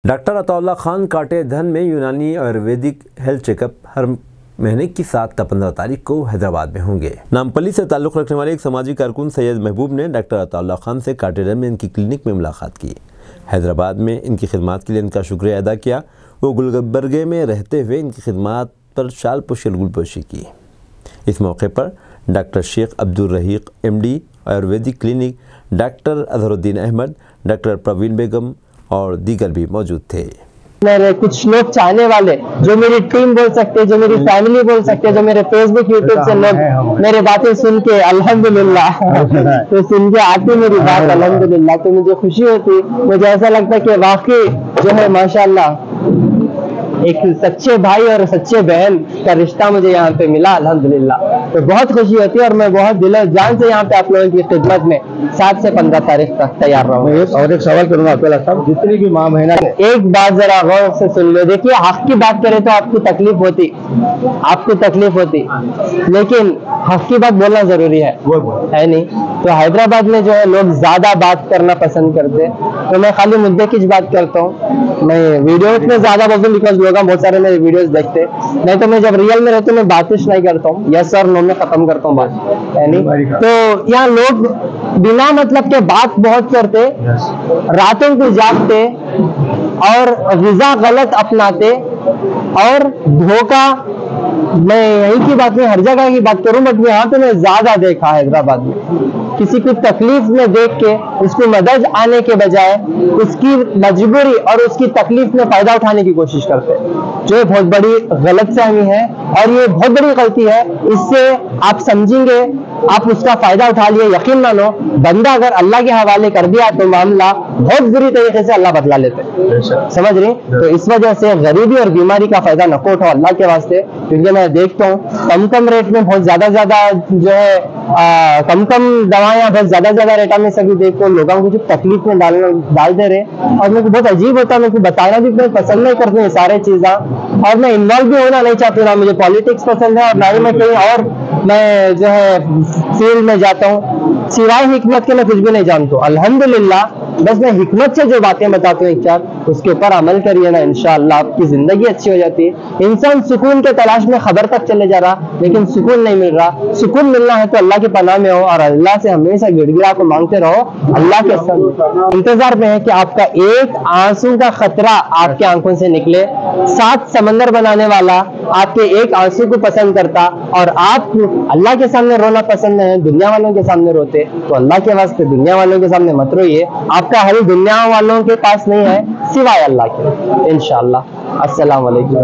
Doctor عطا اللہ خان کاٹے دھن میں یونانی آیورویدک ہیلتھ چیک اپ ہر مہینے کی 7 تا 15 تاریخ کو حیدرآباد میں ہوں گے۔ نامپلی سے تعلق رکھنے والے ایک سماجی کارکن سید محبوب نے ڈاکٹر عطا اللہ خان سے کاٹے دھن میں ان کی کلینک میں ملاقات کی۔ حیدرآباد میں ان کی خدمات کے لیے ان کا شکریہ ادا کیا۔ وہ گلبرگے میں رہتے ہوئے ان کی خدمات پر شال پوشی گل پوشی کی۔ اس موقع پر doctor Sheikh Abdul Rahiq M D Ayurvedic clinic, doctor Azhar Uddin Ahmed, doctor Parveen بیگم اور دیگر بھی موجود تھے۔ میرے کچھ لوگ چاہنے والے جو میری ٹیم بول سکتے، جو میری فیملی بول سکتے، جو میرے فیس بک یوٹیوب سے لوگ میرے باتیں سن کے الحمدللہ تو سن کے آتی میری بات الحمدللہ، تو مجھے خوشی ہوتی، مجھے ایسا لگتا کہ واقعی جو ہے ماشاءاللہ ایک سچے بھائی اور سچے بہن کا رشتہ مجھے یہاں پہ ملا الحمدللہ، تو بہت خوشی ہوتی ہے اور میں بہت دل و جان سے یہاں پہ آپ لوگوں کی خدمت میں 7 سے 15 تاریخ تک تیار رہا ہوں۔ اور ایک سوال کروں گا صاحب، جتنی بھی ماں بہنیں ایک بات ذرا غور سے سن لو، دیکھیے حق کی بات کرے تو آپ کو تکلیف ہوتی، لیکن حق کی بات بولنا ضروری ہے نہیں؟ تو حیدرآباد میں جو ہے لوگ زیادہ بات کرنا پسند کرتے، تو میں خالی مدعے کی بات کرتا ہوں، میں ویڈیوز میں زیادہ بولتا ہوں بیکاز لوگ بہت سارے میرے ویڈیوز دیکھتے، نہیں تو میں جب ریئل میں رہتا ہوں میں باتش نہیں کرتا ہوں، یس اور نو میں ختم کرتا ہوں بات، تو یہاں لوگ بنا مطلب کے بات بہت کرتے، راتوں کو جاگتے اور غذا غلط اپناتے اور دھوکہ، میں یہیں کی بات نہیں ہر جگہ کی بات کروں، بٹ یہاں پہ میں زیادہ دیکھا حیدرآباد میں کسی کو تکلیف میں دیکھ کے اس کو مدد آنے کے بجائے اس کی مجبوری اور اس کی تکلیف میں فائدہ اٹھانے کی کوشش کرتے، جو بہت بڑی غلط فہمی ہے اور یہ بہت بڑی غلطی ہے۔ اس سے آپ سمجھیں گے، آپ اس کا فائدہ اٹھا لیے، یقین مانو بندہ اگر اللہ کے حوالے کر دیا تو معاملہ بہت بری طریقے سے اللہ بدلا لیتے، سمجھ رہے؟ تو اس وجہ سے غریبی اور بیماری کا فائدہ نہ اٹھاؤ اللہ کے واسطے، کیونکہ میں دیکھتا ہوں کم ریٹ میں بہت زیادہ جو ہے کم دوائیاں بہت زیادہ ریٹا میں سبھی دیکھو لوگوں کو جو تکلیف میں ڈال دے رہے، اور میرے کو بہت عجیب ہوتا ہے، میرے کو بتانا بھی میں پسند نہیں کرتا یہ سارے چیزیں، اور میں انوالو بھی ہونا نہیں چاہتا، نہ مجھے پالیٹکس پسند ہے اور نہ ہی میں کہیں اور میں جو ہے فیلڈ میں جاتا ہوں، سوائے حکمت کے میں کچھ بھی نہیں جانتا ہوں الحمدللہ، بس میں حکمت سے جو باتیں بتاتا ہوں ایک چار اس کے اوپر عمل کریے نا، انشاءاللہ آپ کی زندگی اچھی ہو جاتی ہے۔ انسان سکون کے تلاش میں خبر تک چلے جا رہا لیکن سکون نہیں مل رہا، سکون ملنا ہے تو اللہ کی پناہ میں ہو اور اللہ سے ہمیشہ گڑ گڑا کو مانگتے رہو، اللہ کے انتظار میں ہے کہ آپ کا ایک آنسو کا خطرہ آپ کے آنکھوں سے نکلے، 7 سمندر بنانے والا آپ کے ایک آنسو کو پسند کرتا، اور آپ اللہ کے سامنے رونا پسند ہے، دنیا والوں کے سامنے روتے، تو اللہ کے واسطے دنیا والوں کے سامنے مت روئیے، آپ کا حل دنیا والوں کے پاس نہیں ہے سوائے اللہ کے، انشاءاللہ۔ السلام علیکم۔